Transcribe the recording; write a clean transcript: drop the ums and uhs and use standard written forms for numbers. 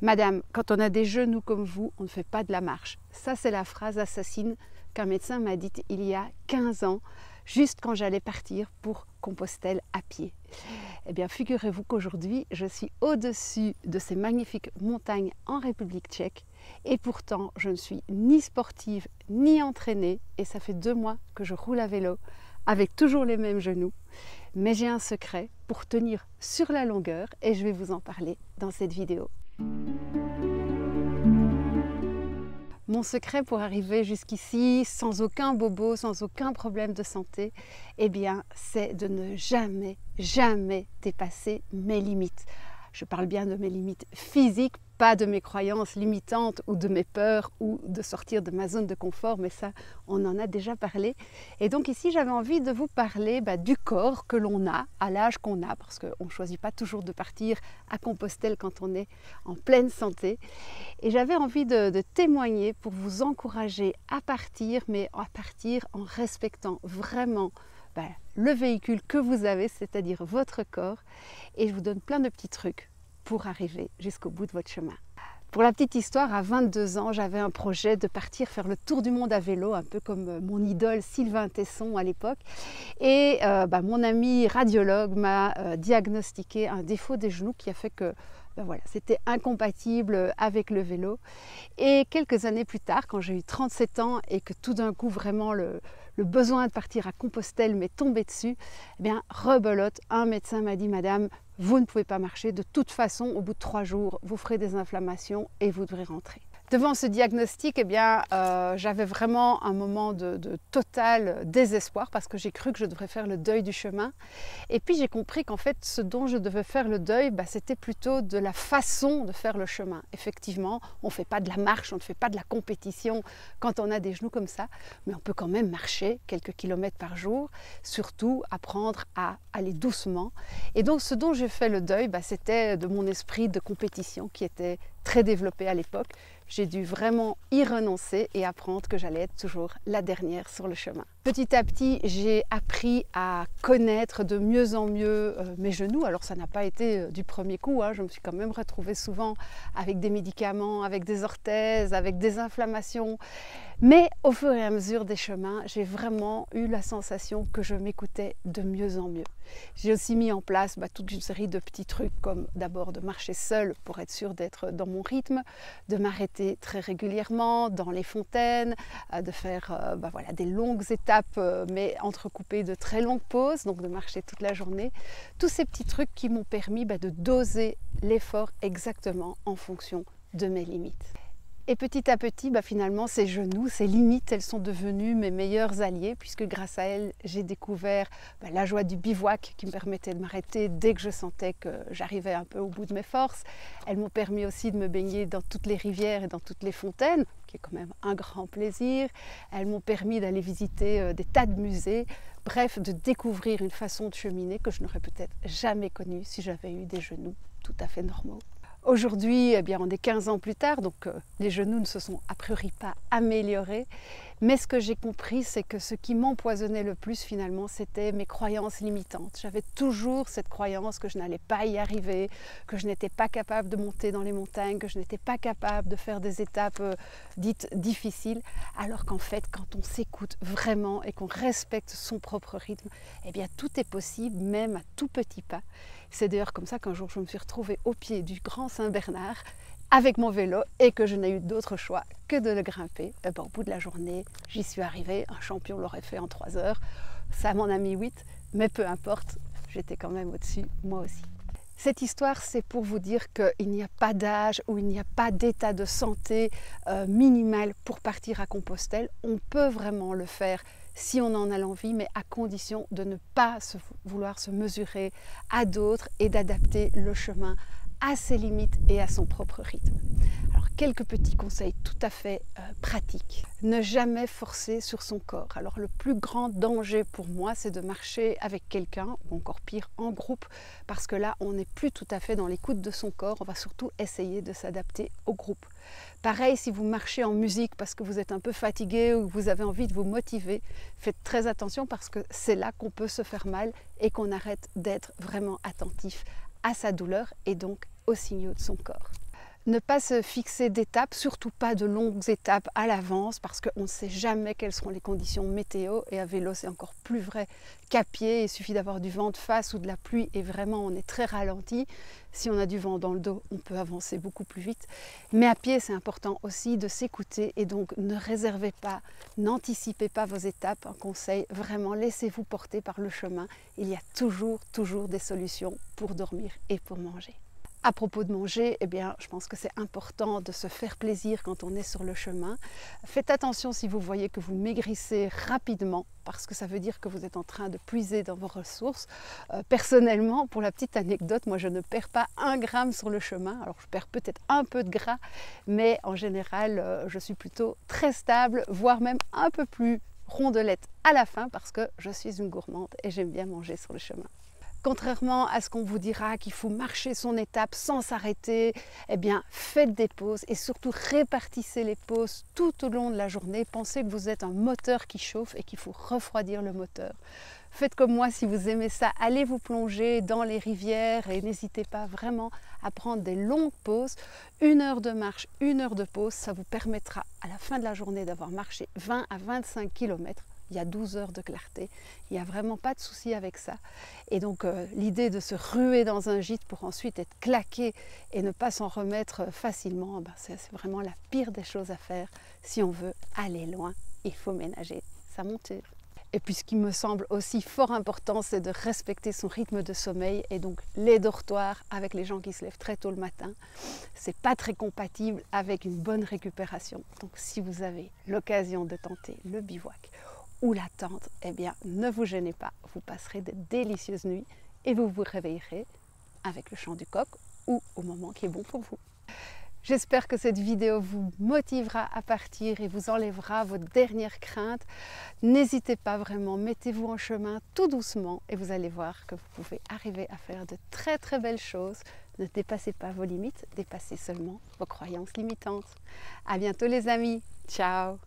Madame, quand on a des genoux comme vous, on ne fait pas de la marche. Ça, c'est la phrase assassine qu'un médecin m'a dite il y a 15 ans, juste quand j'allais partir pour Compostelle à pied. Eh bien, figurez-vous qu'aujourd'hui, je suis au-dessus de ces magnifiques montagnes en République tchèque et pourtant, je ne suis ni sportive ni entraînée et ça fait 2 mois que je roule à vélo avec toujours les mêmes genoux. Mais j'ai un secret pour tenir sur la longueur et je vais vous en parler dans cette vidéo. Mon secret pour arriver jusqu'ici sans aucun bobo, sans aucun problème de santé, eh bien, c'est de ne jamais dépasser mes limites. Je parle bien de mes limites physiques, pas de mes croyances limitantes ou de mes peurs ou de sortir de ma zone de confort, mais ça, on en a déjà parlé. Et donc ici, j'avais envie de vous parler du corps que l'on a, à l'âge qu'on a, parce qu'on ne choisit pas toujours de partir à Compostelle quand on est en pleine santé. Et j'avais envie de témoigner pour vous encourager à partir, mais à partir en respectant vraiment le véhicule que vous avez, c'est-à-dire votre corps. Et je vous donne plein de petits trucs pour arriver jusqu'au bout de votre chemin. Pour la petite histoire, à 22 ans, j'avais un projet de partir faire le tour du monde à vélo, un peu comme mon idole Sylvain Tesson à l'époque. Et mon ami radiologue m'a diagnostiqué un défaut des genoux qui a fait que c'était incompatible avec le vélo. Et quelques années plus tard, quand j'ai eu 37 ans et que tout d'un coup, vraiment, le besoin de partir à Compostelle m'est tombé dessus, eh bien, rebelote, un médecin m'a dit « Madame, vous ne pouvez pas marcher, de toute façon, au bout de 3 jours, vous ferez des inflammations et vous devrez rentrer ». Devant ce diagnostic, eh bien, j'avais vraiment un moment de total désespoir parce que j'ai cru que je devrais faire le deuil du chemin. Et puis j'ai compris qu'en fait, ce dont je devais faire le deuil, c'était plutôt de la façon de faire le chemin. Effectivement, on ne fait pas de la marche, on ne fait pas de la compétition quand on a des genoux comme ça, mais on peut quand même marcher quelques kilomètres par jour, surtout apprendre à aller doucement. Et donc ce dont j'ai fait le deuil, c'était de mon esprit de compétition qui était très développé à l'époque. J'ai dû vraiment y renoncer et apprendre que j'allais être toujours la dernière sur le chemin. Petit à petit, j'ai appris à connaître de mieux en mieux mes genoux. Alors ça n'a pas été du premier coup, je me suis quand même retrouvée souvent avec des médicaments, avec des orthèses, avec des inflammations. Mais au fur et à mesure des chemins, j'ai vraiment eu la sensation que je m'écoutais de mieux en mieux. J'ai aussi mis en place toute une série de petits trucs comme d'abord de marcher seule pour être sûre d'être dans mon rythme, de m'arrêter très régulièrement dans les fontaines, de faire des longues étapes mais entrecoupées de très longues pauses, donc de marcher toute la journée. Tous ces petits trucs qui m'ont permis de doser l'effort exactement en fonction de mes limites. Et petit à petit, finalement, ces genoux, ces limites, elles sont devenues mes meilleurs alliés puisque grâce à elles, j'ai découvert la joie du bivouac qui me permettait de m'arrêter dès que je sentais que j'arrivais un peu au bout de mes forces. Elles m'ont permis aussi de me baigner dans toutes les rivières et dans toutes les fontaines, qui est quand même un grand plaisir. Elles m'ont permis d'aller visiter des tas de musées, bref, de découvrir une façon de cheminer que je n'aurais peut-être jamais connue si j'avais eu des genoux tout à fait normaux. Aujourd'hui, on est 15 ans plus tard, donc les genoux ne se sont a priori pas améliorés. Mais ce que j'ai compris, c'est que ce qui m'empoisonnait le plus finalement, c'était mes croyances limitantes. J'avais toujours cette croyance que je n'allais pas y arriver, que je n'étais pas capable de monter dans les montagnes, que je n'étais pas capable de faire des étapes dites difficiles. Alors qu'en fait, quand on s'écoute vraiment et qu'on respecte son propre rythme, tout est possible, même à tout petit pas. C'est d'ailleurs comme ça qu'un jour je me suis retrouvée au pied du Grand Saint-Bernard avec mon vélo et que je n'ai eu d'autre choix que de le grimper. Au bout de la journée, j'y suis arrivée. Un champion l'aurait fait en 3 heures. Ça m'en a mis 8, mais peu importe, j'étais quand même au-dessus, moi aussi. Cette histoire, c'est pour vous dire qu'il n'y a pas d'âge ou il n'y a pas d'état de santé minimal pour partir à Compostelle. On peut vraiment le faire si on en a l'envie, mais à condition de ne pas vouloir se mesurer à d'autres et d'adapter le chemin à ses limites et à son propre rythme. Alors, quelques petits conseils tout à fait pratiques. Ne jamais forcer sur son corps. Alors, le plus grand danger pour moi, c'est de marcher avec quelqu'un, ou encore pire, en groupe, parce que là, on n'est plus tout à fait dans l'écoute de son corps. On va surtout essayer de s'adapter au groupe. Pareil, si vous marchez en musique parce que vous êtes un peu fatigué ou que vous avez envie de vous motiver, faites très attention parce que c'est là qu'on peut se faire mal et qu'on arrête d'être vraiment attentif à sa douleur et donc aux signaux de son corps. Ne pas se fixer d'étapes, surtout pas de longues étapes à l'avance parce qu'on ne sait jamais quelles seront les conditions météo et à vélo c'est encore plus vrai qu'à pied. Il suffit d'avoir du vent de face ou de la pluie et vraiment on est très ralenti. Si on a du vent dans le dos, on peut avancer beaucoup plus vite. Mais à pied c'est important aussi de s'écouter et donc ne réservez pas, n'anticipez pas vos étapes. Un conseil, vraiment laissez-vous porter par le chemin. Il y a toujours des solutions pour dormir et pour manger. À propos de manger, eh bien, je pense que c'est important de se faire plaisir quand on est sur le chemin. Faites attention si vous voyez que vous maigrissez rapidement, parce que ça veut dire que vous êtes en train de puiser dans vos ressources. Personnellement, pour la petite anecdote, moi je ne perds pas 1 gramme sur le chemin. Alors je perds peut-être un peu de gras, mais en général, je suis plutôt très stable, voire même un peu plus rondelette à la fin, parce que je suis une gourmande et j'aime bien manger sur le chemin. Contrairement à ce qu'on vous dira qu'il faut marcher son étape sans s'arrêter, eh bien faites des pauses et surtout répartissez les pauses tout au long de la journée. Pensez que vous êtes un moteur qui chauffe et qu'il faut refroidir le moteur. Faites comme moi si vous aimez ça, allez vous plonger dans les rivières et n'hésitez pas vraiment à prendre des longues pauses. 1 heure de marche, 1 heure de pause, ça vous permettra à la fin de la journée d'avoir marché 20 à 25 km. Il y a 12 heures de clarté, il n'y a vraiment pas de souci avec ça. Et donc l'idée de se ruer dans un gîte pour ensuite être claqué et ne pas s'en remettre facilement, ben c'est vraiment la pire des choses à faire. Si on veut aller loin, il faut ménager sa monture. Et puis ce qui me semble aussi fort important, c'est de respecter son rythme de sommeil et donc les dortoirs avec les gens qui se lèvent très tôt le matin, c'est pas très compatible avec une bonne récupération. Donc si vous avez l'occasion de tenter le bivouac ou la tente, eh bien ne vous gênez pas, vous passerez de délicieuses nuits et vous vous réveillerez avec le chant du coq ou au moment qui est bon pour vous. J'espère que cette vidéo vous motivera à partir et vous enlèvera vos dernières craintes. N'hésitez pas vraiment, mettez-vous en chemin tout doucement et vous allez voir que vous pouvez arriver à faire de très belles choses. Ne dépassez pas vos limites, dépassez seulement vos croyances limitantes. À bientôt les amis, ciao!